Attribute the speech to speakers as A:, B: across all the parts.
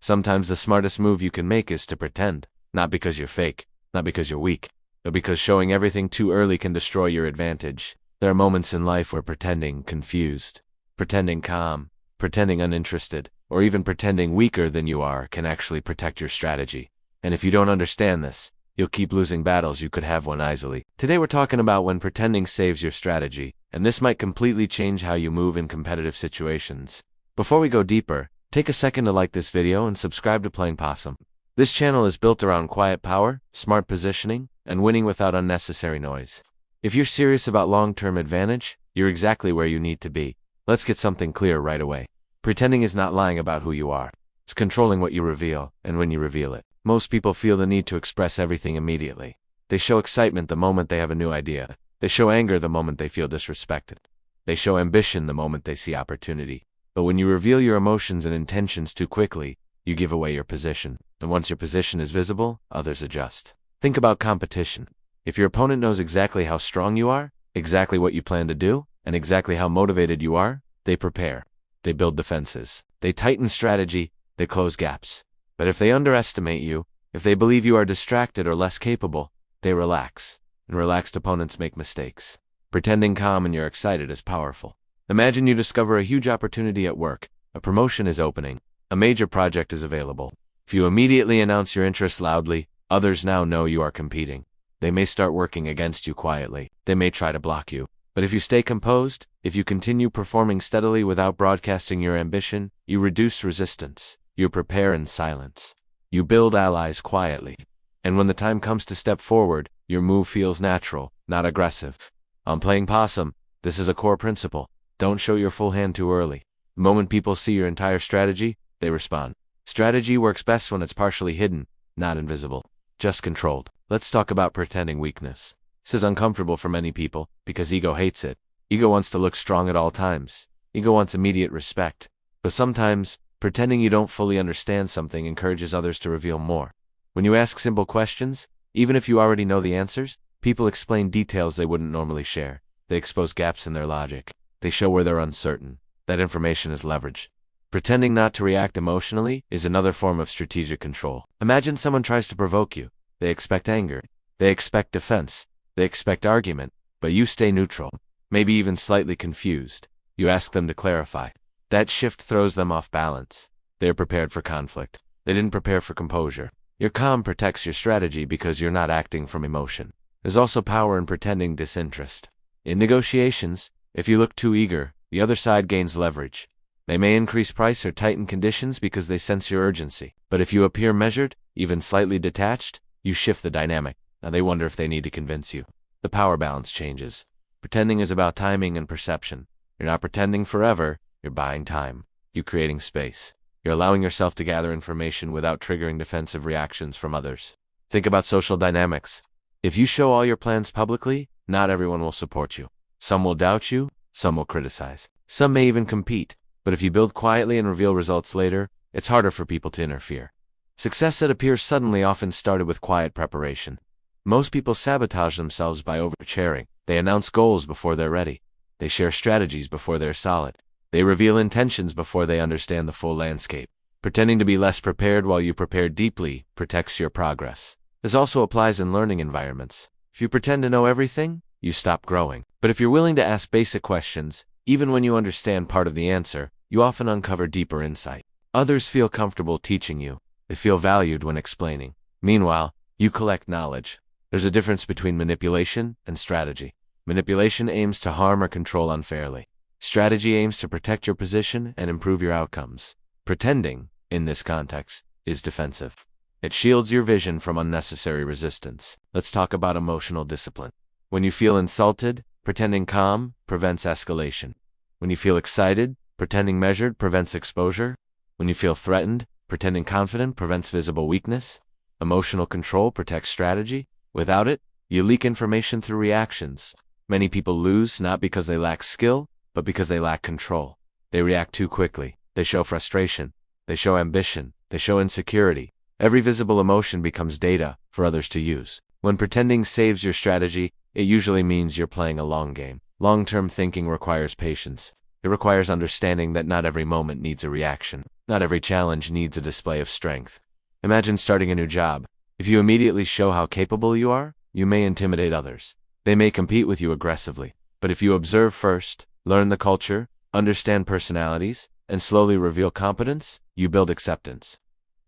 A: Sometimes the smartest move you can make is to pretend, not because you're fake, not because you're weak, but because showing everything too early can destroy your advantage. There are moments in life where pretending confused, pretending calm, pretending uninterested, or even pretending weaker than you are can actually protect your strategy. And if you don't understand this, you'll keep losing battles you could have won easily. Today we're talking about when pretending saves your strategy, and this might completely change how you move in competitive situations. Before we go deeper, take a second to like this video and subscribe to Playing Possum. This channel is built around quiet power, smart positioning, and winning without unnecessary noise. If you're serious about long-term advantage, you're exactly where you need to be. Let's get something clear right away. Pretending is not lying about who you are. It's controlling what you reveal, and when you reveal it. Most people feel the need to express everything immediately. They show excitement the moment they have a new idea. They show anger the moment they feel disrespected. They show ambition the moment they see opportunity. But when you reveal your emotions and intentions too quickly, you give away your position. And once your position is visible, others adjust. Think about competition. If your opponent knows exactly how strong you are, exactly what you plan to do, and exactly how motivated you are, they prepare. They build defenses. They tighten strategy. They close gaps. But if they underestimate you, if they believe you are distracted or less capable, they relax. And relaxed opponents make mistakes. Pretending calm when you're excited is powerful. Imagine you discover a huge opportunity at work. A promotion is opening. A major project is available. If you immediately announce your interest loudly, others now know you are competing. They may start working against you quietly. They may try to block you. But if you stay composed, if you continue performing steadily without broadcasting your ambition, you reduce resistance. You prepare in silence. You build allies quietly. And when the time comes to step forward, your move feels natural, not aggressive. On Playing Possum, this is a core principle. Don't show your full hand too early. The moment people see your entire strategy, they respond. Strategy works best when it's partially hidden, not invisible, just controlled. Let's talk about pretending weakness. This is uncomfortable for many people, because ego hates it. Ego wants to look strong at all times. Ego wants immediate respect. But sometimes, pretending you don't fully understand something encourages others to reveal more. When you ask simple questions, even if you already know the answers, people explain details they wouldn't normally share. They expose gaps in their logic. They show where they're uncertain. That information is leverage. Pretending not to react emotionally is another form of strategic control. Imagine someone tries to provoke you. They expect anger. They expect defense. They expect argument. But you stay neutral, maybe even slightly confused. You ask them to clarify. That shift throws them off balance. They're prepared for conflict. They didn't prepare for composure. Your calm protects your strategy because you're not acting from emotion. There's also power in pretending disinterest. In negotiations, if you look too eager, the other side gains leverage. They may increase price or tighten conditions because they sense your urgency. But if you appear measured, even slightly detached, you shift the dynamic. Now they wonder if they need to convince you. The power balance changes. Pretending is about timing and perception. You're not pretending forever. You're buying time. You're creating space. You're allowing yourself to gather information without triggering defensive reactions from others. Think about social dynamics. If you show all your plans publicly, not everyone will support you. Some will doubt you. Some will criticize. Some may even compete. But if you build quietly and reveal results later, it's harder for people to interfere. Success that appears suddenly often started with quiet preparation. Most people sabotage themselves by oversharing. They announce goals before they're ready. They share strategies before they're solid. They reveal intentions before they understand the full landscape. Pretending to be less prepared while you prepare deeply protects your progress. This also applies in learning environments. If you pretend to know everything, you stop growing. But if you're willing to ask basic questions, even when you understand part of the answer, you often uncover deeper insight. Others feel comfortable teaching you. They feel valued when explaining. Meanwhile, you collect knowledge. There's a difference between manipulation and strategy. Manipulation aims to harm or control unfairly. Strategy aims to protect your position and improve your outcomes. Pretending, in this context, is defensive. It shields your vision from unnecessary resistance. Let's talk about emotional discipline. When you feel insulted, pretending calm prevents escalation. When you feel excited, pretending measured prevents exposure. When you feel threatened, pretending confident prevents visible weakness. Emotional control protects strategy. Without it, you leak information through reactions. Many people lose not because they lack skill, but because they lack control. They react too quickly. They show frustration. They show ambition. They show insecurity. Every visible emotion becomes data for others to use. When pretending saves your strategy, it usually means you're playing a long game. Long-term thinking requires patience. It requires understanding that not every moment needs a reaction. Not every challenge needs a display of strength. Imagine starting a new job. If you immediately show how capable you are, you may intimidate others. They may compete with you aggressively. But if you observe first, learn the culture, understand personalities, and slowly reveal competence, you build acceptance.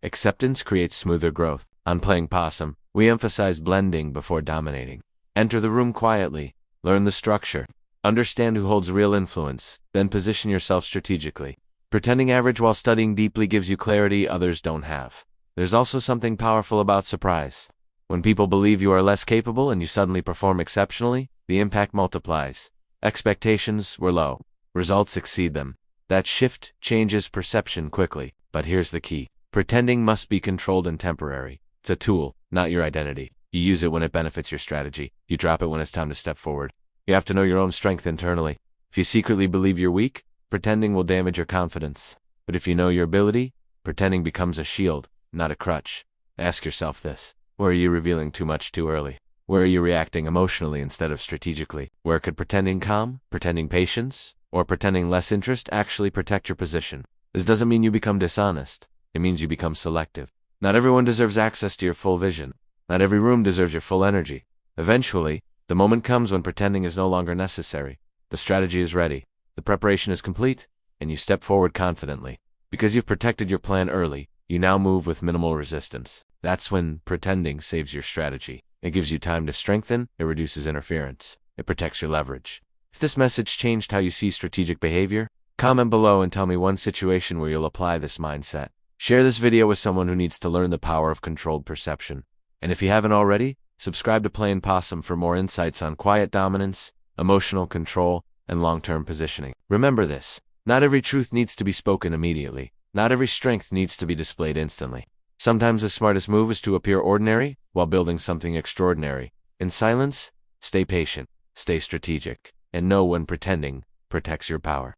A: Acceptance creates smoother growth. On Playing Possum, we emphasize blending before dominating. Enter the room quietly, learn the structure, understand who holds real influence, then position yourself strategically. Pretending average while studying deeply gives you clarity others don't have. There's also something powerful about surprise. When people believe you are less capable and you suddenly perform exceptionally, the impact multiplies. Expectations were low. Results exceed them. That shift changes perception quickly. But here's the key. Pretending must be controlled and temporary. It's a tool, not your identity. You use it when it benefits your strategy. You drop it when it's time to step forward. You have to know your own strength internally. If you secretly believe you're weak, pretending will damage your confidence. But if you know your ability, pretending becomes a shield, not a crutch. Ask yourself this. Where are you revealing too much too early? Where are you reacting emotionally instead of strategically? Where could pretending calm, pretending patience, or pretending less interest actually protect your position? This doesn't mean you become dishonest. It means you become selective. Not everyone deserves access to your full vision. Not every room deserves your full energy. Eventually, the moment comes when pretending is no longer necessary. The strategy is ready. The preparation is complete, and you step forward confidently. Because you've protected your plan early, you now move with minimal resistance. That's when pretending saves your strategy. It gives you time to strengthen, it reduces interference, it protects your leverage. If this message changed how you see strategic behavior, comment below and tell me one situation where you'll apply this mindset. Share this video with someone who needs to learn the power of controlled perception. And if you haven't already, subscribe to Playing Possum for more insights on quiet dominance, emotional control, and long-term positioning. Remember this, not every truth needs to be spoken immediately. Not every strength needs to be displayed instantly. Sometimes the smartest move is to appear ordinary while building something extraordinary. In silence, stay patient, stay strategic, and know when pretending protects your power.